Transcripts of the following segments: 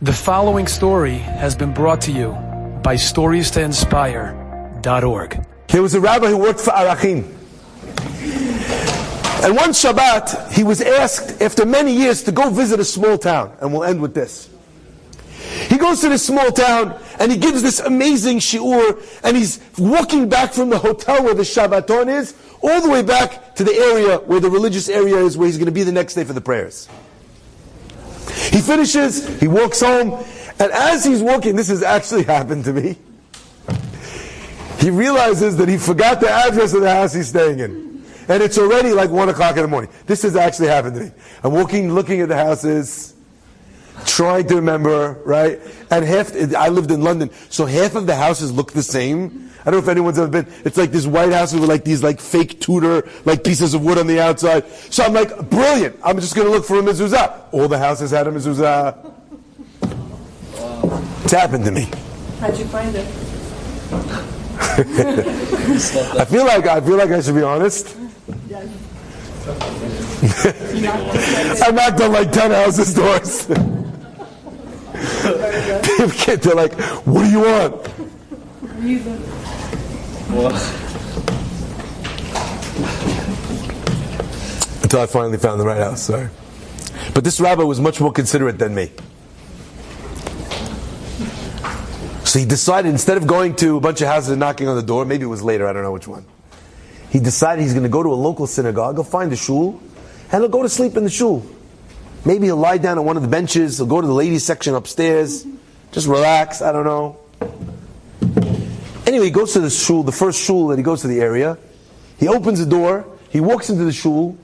The following story has been brought to you by StoriesToInspire.org. There was a rabbi who worked for Arachim. And one Shabbat, he was asked, after many years, to go visit a small town. And we'll end with this. He goes to this small town, and he gives this amazing shiur, and he's walking back from the hotel where the Shabbaton is, all the way back to the area where the religious area is, where he's going to be the next day for the prayers. He finishes, he walks home, and as he's walking, this has actually happened to me, he realizes that he forgot the address of the house he's staying in. And it's already like 1 o'clock in the morning. This has actually happened to me. I'm walking, looking at the houses, trying to remember, right? And I lived in London, so half of the houses look the same. I don't know if anyone's ever been. It's like this white house with like these like fake Tudor like pieces of wood on the outside. So I'm like, brilliant. I'm just going to look for a mezuzah. All the houses had a mezuzah. Wow. It's happened to me. How'd you find it? I feel like I should be honest. Yeah. I knocked on like 10 houses' doors. They're like, what do you want? Reason. Until I finally found the right house, sorry. But this rabbi was much more considerate than me. So he decided, instead of going to a bunch of houses and knocking on the door, maybe it was later, I don't know which one, he decided he's going to go to a local synagogue, he'll find a shul, and he'll go to sleep in the shul. Maybe he'll lie down on one of the benches, he'll go to the ladies section upstairs, just relax, I don't know. Anyway, he goes to the shul, the first shul that he goes to the area. He opens the door, he walks into the shul,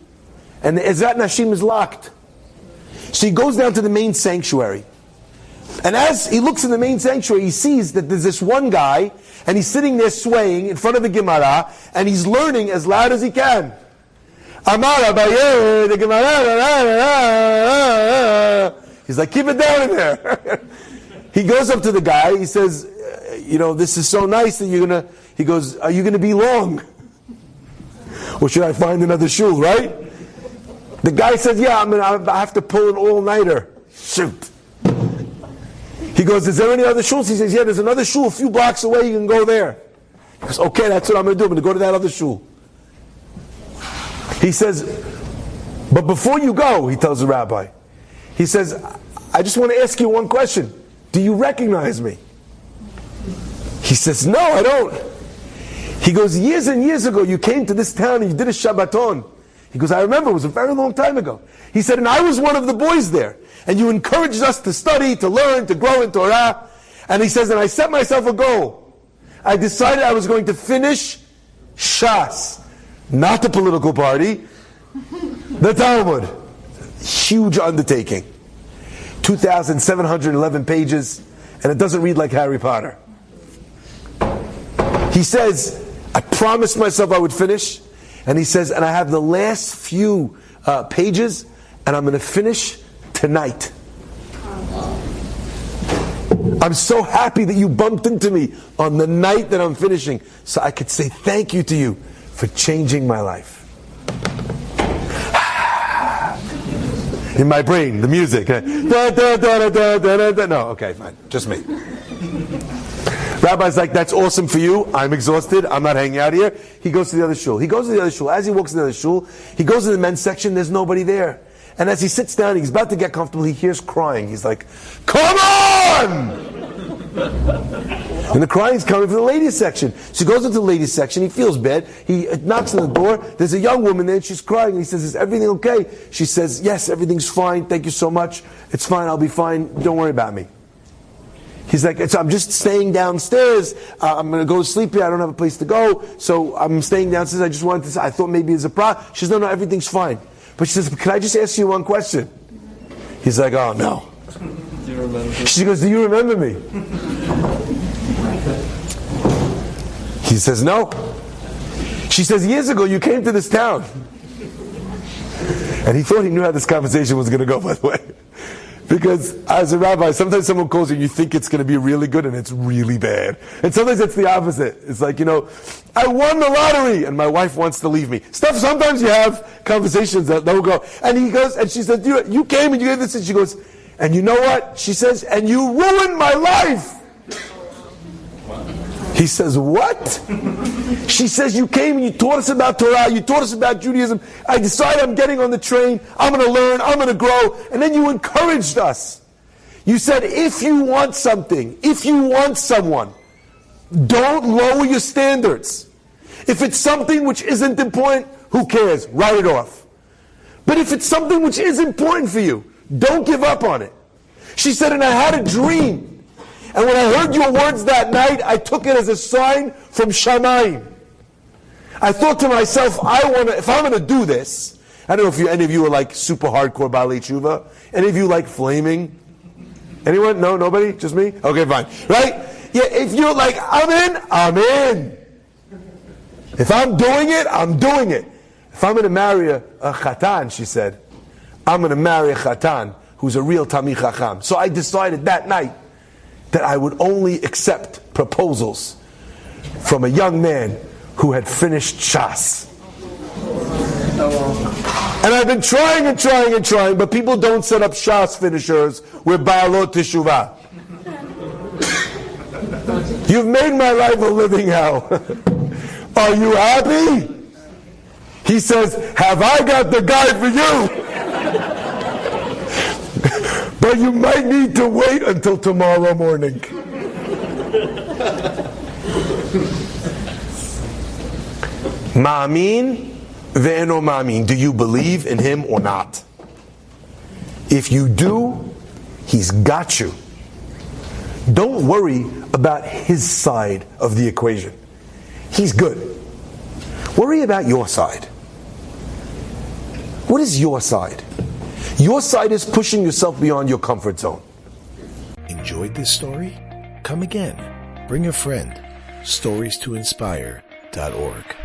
and the Ezrat Nashim is locked. So he goes down to the main sanctuary. And as he looks in the main sanctuary, he sees that there's this one guy, and he's sitting there swaying in front of the Gemara, and he's learning as loud as he can. Amar Abaye, the Gemara. He's like, keep it down in there. He goes up to the guy, he says, this is so nice that he goes, are you going to be long? Or should I find another shul, right? The guy says, yeah, I have to pull an all-nighter. Shoot. He goes, is there any other shuls? He says, yeah, there's another shul a few blocks away, you can go there. He goes, okay, that's what I'm going to do. I'm going to go to that other shul. He says, but before you go, he tells the rabbi, he says, I just want to ask you one question. Do you recognize me? He says, no, I don't. He goes, years and years ago, you came to this town and you did a Shabbaton. He goes, I remember, it was a very long time ago. He said, and I was one of the boys there. And you encouraged us to study, to learn, to grow in Torah. And he says, and I set myself a goal. I decided I was going to finish Shas. Not the political party, the Talmud. Huge undertaking. 2,711 pages, and it doesn't read like Harry Potter. He says, I promised myself I would finish, and he says, and I have the last few pages, and I'm going to finish tonight. I'm so happy that you bumped into me on the night that I'm finishing, so I could say thank you to you for changing my life. In my brain, the music. No, okay, fine. Just me. Rabbi's like, that's awesome for you. I'm exhausted. I'm not hanging out here. He goes to the other shul. As he walks to the other shul, he goes to the men's section. There's nobody there. And as he sits down, he's about to get comfortable. He hears crying. He's like, come on! And the crying's coming from the ladies section. So he goes into the ladies section. He feels bad. He knocks on the door. There's a young woman there, and she's crying. And he says, is everything okay? She says, yes, everything's fine. Thank you so much. It's fine. I'll be fine. Don't worry about me. He's like, I'm just staying downstairs. I'm going to go to sleep here. I don't have a place to go. So I'm staying downstairs. I just wanted to say, I thought maybe it's a problem. She says, no, everything's fine. But she says, can I just ask you one question? He's like, oh, no. Do you remember? She goes, do you remember me? He says, no. She says, years ago you came to this town. And he thought he knew how this conversation was going to go, by the way. Because as a rabbi, sometimes someone calls you and you think it's going to be really good and it's really bad. And sometimes it's the opposite. It's like, I won the lottery and my wife wants to leave me. Sometimes you have conversations that will go. And he goes, and she said, you came and you gave this, and she goes, And you know what? She says, and you ruined my life. He says, what? She says, you came and you taught us about Torah, you taught us about Judaism. I decided I'm getting on the train, I'm going to learn, I'm going to grow. And then you encouraged us. You said, if you want something, if you want someone, don't lower your standards. If it's something which isn't important, who cares? Write it off. But if it's something which is important for you, don't give up on it. She said, and I had a dream. And when I heard your words that night, I took it as a sign from Shamayim. I thought to myself, if I'm going to do this, I don't know if any of you are like super hardcore Baalei Tshuva. Any of you like flaming? Anyone? No? Nobody? Just me? Okay, fine. Right? Yeah, if you're like, I'm in, I'm in. If I'm doing it, I'm doing it. If I'm going to marry a chatan, she said, I'm going to marry a chatan who's a real Talmid Chacham. So I decided that night that I would only accept proposals from a young man who had finished Shas. And I've been trying and trying and trying, but people don't set up Shas finishers with Baalot Teshuvah. You've made my life a living hell. Are you happy? He says, have I got the guy for you? But you might need to wait until tomorrow morning. Ma'amin ve'eno ma'amin. Do you believe in him or not? If you do, he's got you. Don't worry about his side of the equation. He's good. Worry about your side. What is your side? Your side is pushing yourself beyond your comfort zone. Enjoyed this story? Come again. Bring a friend. StoriesToInspire.org